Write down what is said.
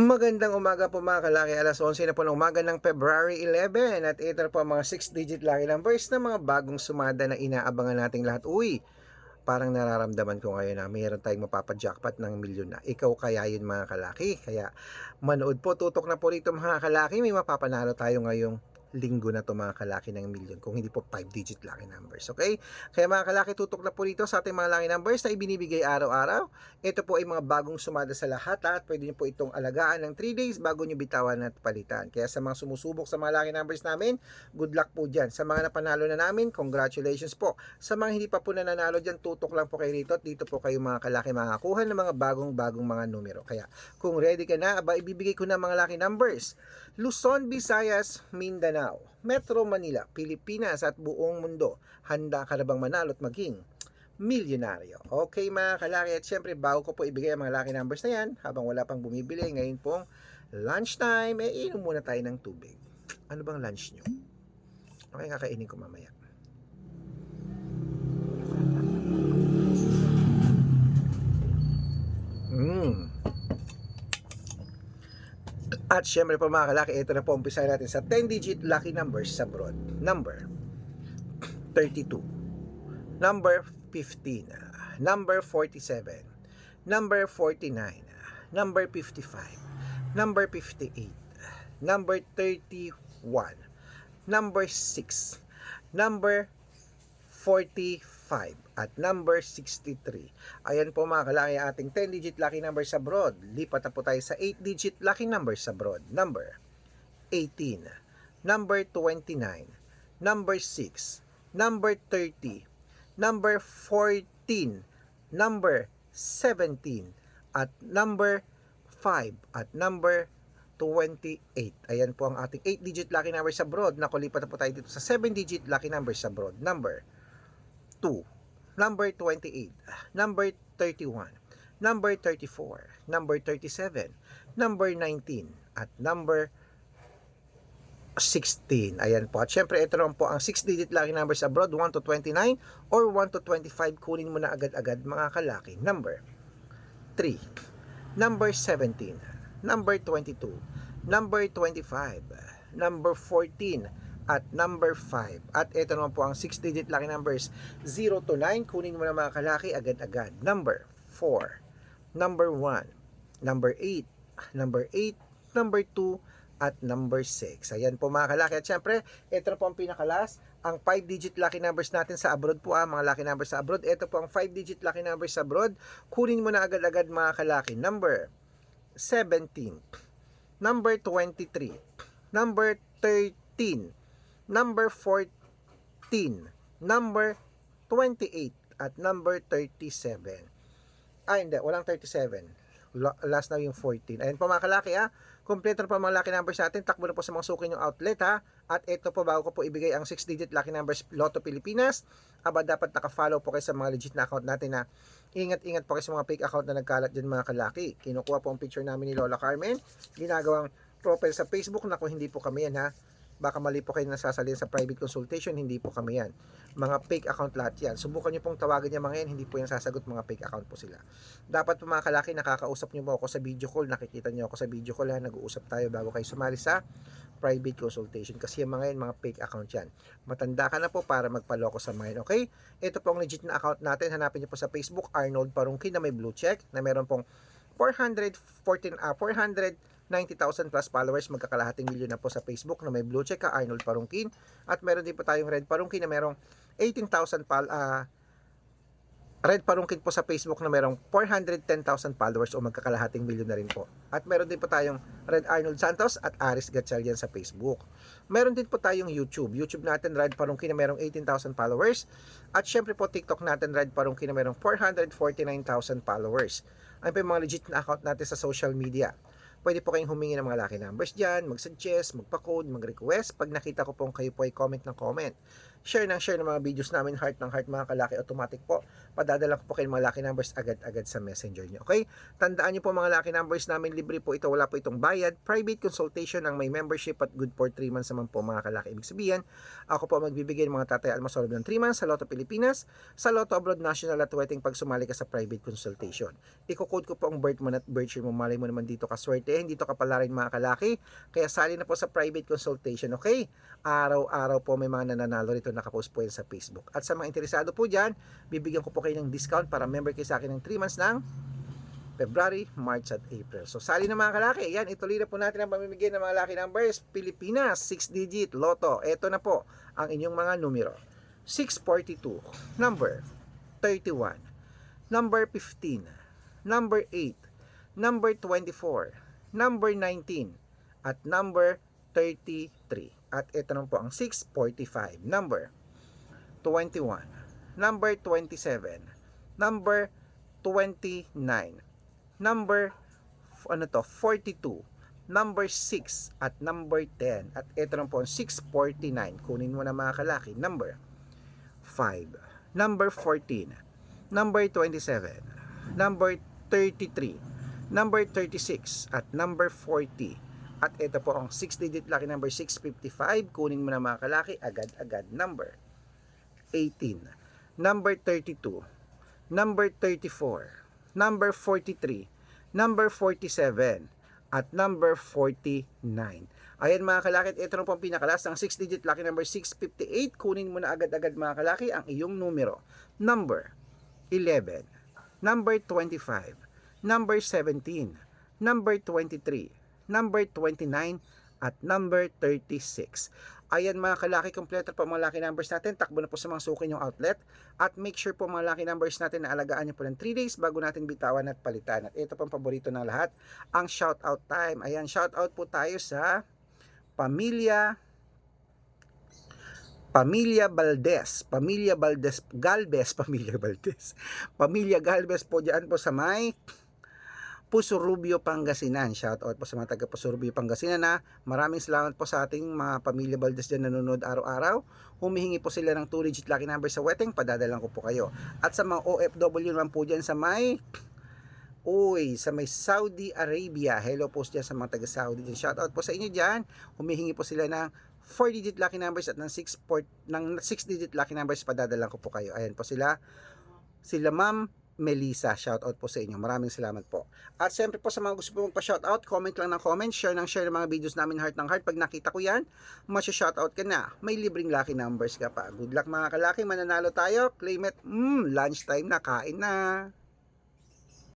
Magandang umaga po mga kalaki, alas 11 na po ng umaga ng February 11 at ito na po ang mga 6-digit lucky numbers na mga bagong sumada na inaabangan nating lahat. Uy, parang nararamdaman ko ngayon na mayroon tayong mapapajackpot ng milyon na. Ikaw kaya yun mga kalaki, kaya manood po, tutok na po rito mga kalaki, may mapapanalo tayo ngayong linggo na to mga kalaki ng milyon, kung hindi po 5-digit lucky numbers, okay? Kaya mga kalaki, tutok na po rito sa ating mga lucky numbers na ibinibigay araw-araw. Ito po ay mga bagong sumada sa lahat at pwede nyo po itong alagaan ng 3 days bago nyo bitawan at palitan. Kaya sa mga sumusubok sa mga lucky numbers namin, good luck po dyan. Sa mga napanalo na namin, congratulations po. Sa mga hindi pa po nananalo dyan, tutok lang po kayo rito at dito po kayo mga kalaki makakuha ng mga bagong mga numero. Kaya kung ready ka na, ibibigay ko na mga lucky numbers. Luzon, Visayas, Mindanao, Metro Manila, Pilipinas at buong mundo. Handa ka na bang manalo at maging milyonaryo? Okay mga kalaki, at syempre bago ko po ibigay ang mga lucky numbers na yan, habang wala pang bumibili, ngayon pong lunchtime, inom muna tayo ng tubig. Ano bang lunch nyo? Okay, kakainin ko mamaya. At syempre po mga kalaki, ito na po umpisa natin sa 10-digit lucky numbers sa broad. Number 32, number 15, number 47, number 49, number 55, number 58, number 31, number 6, number 45 at number 63. Ayan po mga kalaki ating 10-digit lucky number sa broad. Lipat na po tayo sa 8-digit lucky number sa broad. Number 18, number 29, number 6, number 30, number 14, number 17, at number 5, at number 28. Ayan po ang ating 8-digit lucky number sa broad. Nakulipat na po tayo dito sa 7-digit lucky number sa broad. Number 2, number 28, number 31, number 34, number 37, number 19, at number 16. Ayan po. At syempre, ito naman po ang 6-digit lucky numbers abroad, 1 to 29 or 1 to 25. Kunin mo na agad-agad mga kalaki. Number 3, number 17, number 22, number 25, number 14, at number 5. At ito naman po ang 6-digit lucky numbers 0 to 9. Kunin mo na mga kalaki agad-agad. Number 4, number 1, number 8, number 8, number 2, at number 6. Ayan po mga kalaki. At syempre, ito na po ang pinakalas, ang 5-digit lucky numbers natin sa abroad po, mga lucky numbers sa abroad. Ito po ang 5-digit lucky numbers sa abroad. Kunin mo na agad-agad mga kalaki. Number 17, number 23, number 13, number 14, number 28, at number 37. Hindi, walang 37. Last na yung 14. Ayan po mga kalaki Kompleto na po mga lucky numbers natin. Takbo na po sa mga suki yung outlet At ito po, bago ko po ibigay ang 6-digit lucky numbers Lotto Pilipinas, dapat naka-follow po kayo sa mga legit na account natin na ingat-ingat po kayo sa mga fake account na nagkalat dyan mga kalaki. Kinukuha po ang picture namin ni Lola Carmen, ginagawang profile sa Facebook. Naku, hindi po kami yan baka mali po kayo nasasalin sa private consultation, hindi po kami yan. Mga fake account lahat yan. Subukan nyo pong tawagan niya mga yan, hindi po yung sasagot, mga fake account po sila. Dapat po mga kalaki, nakakausap nyo po ako sa video call, nakikita nyo ako sa video call nag-uusap tayo bago kayo sumali sa private consultation. Kasi yung mga yan, mga fake account yan. Matanda ka na po para magpaloko sa mga yan, okay? Ito po ang legit na account natin. Hanapin nyo po sa Facebook, Arnold Parungkin na may blue check, na meron pong 490,000 plus followers, magkakalahating milyon na po sa Facebook na may blue check Arnold Parungkin. At meron din po tayong Red Parungkin na merong 18,000 Red Parungkin po sa Facebook na merong 410,000 followers o magkakalahating milyon na rin po. At meron din po tayong Red Arnold Santos at Aris Gatchalian sa Facebook. Meron din po tayong YouTube natin, Red Parungkin na merong 18,000 followers. At syempre po TikTok natin, Red Parungkin na merong 449,000 followers. Ano po yung mga legit na account natin sa social media. Pwede po kayong humingi ng mga lucky numbers dyan, mag-suggest, magpa-code, mag-request. Pag nakita ko pong kayo po ay comment ng comment. share ng mga videos namin, heart ng heart mga kalaki, automatic po. Padadala ko po kayo mga lucky numbers agad-agad sa messenger nyo. Okay? Tandaan nyo po mga lucky numbers namin, libre po ito, wala po itong bayad. Private consultation ang may membership at good for 3 months naman po mga kalaki. Ibig sabihin, ako po magbibigay ng mga tatay almasol ng 3 months sa Lotto Pilipinas, sa Lotto Abroad National at Wedding pag sumali ka sa private consultation. Iko-code ko po ang birth month at birth year mo, malay mo naman dito ka swerte, dito ka pala rin mga kalaki. Kaya sali na po sa private consultation, okay? Araw-araw po may mga nananalo rito, nakapost po yan sa Facebook. At sa mga interesado po dyan, bibigyan ko po kayo ng discount para member kayo sa akin ng 3 months ng February, March at April. So sali na mga kalaki, yan, ituloy na po natin ang pamimigay ng mga lucky numbers. Pilipinas, 6-digit, Lotto. Ito na po ang inyong mga numero. 642, number 31, number 15, number 8, number 24, number 19, at number 33. At ito naman po ang 645, number 21, number 27, number 29, number 42, number 6, at number 10. At ito naman po ang 649. Kunin mo na mga kalaki, number 5, number 14, number 27, number 33, number 36, at number 40. At ito po ang 6-digit lucky number 655. Kunin mo na mga kalaki, agad-agad, number 18, number 32, number 34, number 43, number 47, at number 49. Ayan mga kalaki, ito na po ang pinakalas ng 6-digit lucky number 658. Kunin mo na agad-agad mga kalaki ang iyong numero. Number 11, number 25, number 17, number 23, number 29, at number 36. Ayan mga kalaki, kompleto po mga lucky numbers natin. Takbo na po sa mga suki yung outlet. At make sure po mga lucky numbers natin na alagaan nyo po ng 3 days bago natin bitawan at palitan. At ito pang paborito ng lahat, ang shoutout time. Ayan, shoutout po tayo sa Pamilya Valdez, Pamilya Galvez po dyan po sa may Pusurubio, Pangasinan. Shout out po sa mga taga Pusurubio, Pangasinan na maraming salamat po sa ating mga Pamilya Valdez dyan nanonood araw-araw. Humihingi po sila ng 2-digit lucky number sa wedding, padadalan ko po kayo. At sa mga OFW naman po dyan sa may Saudi Arabia, hello po dyan sa mga taga Saudi dyan. Shout out po sa inyo dyan. Humihingi po sila ng 4-digit lucky numbers at ng 6-digit lucky numbers, padadalan ko po kayo. Ayan po sila Ma'am Melissa, shoutout po sa inyo. Maraming salamat po. At siyempre po sa mga gusto po magpa-shoutout, comment lang ng comment, share ng mga videos namin heart ng heart. Pag nakita ko yan, masya-shoutout ka na. May libreng lucky numbers ka pa. Good luck mga kalaki, mananalo tayo. Claim it. Lunchtime na, kain na.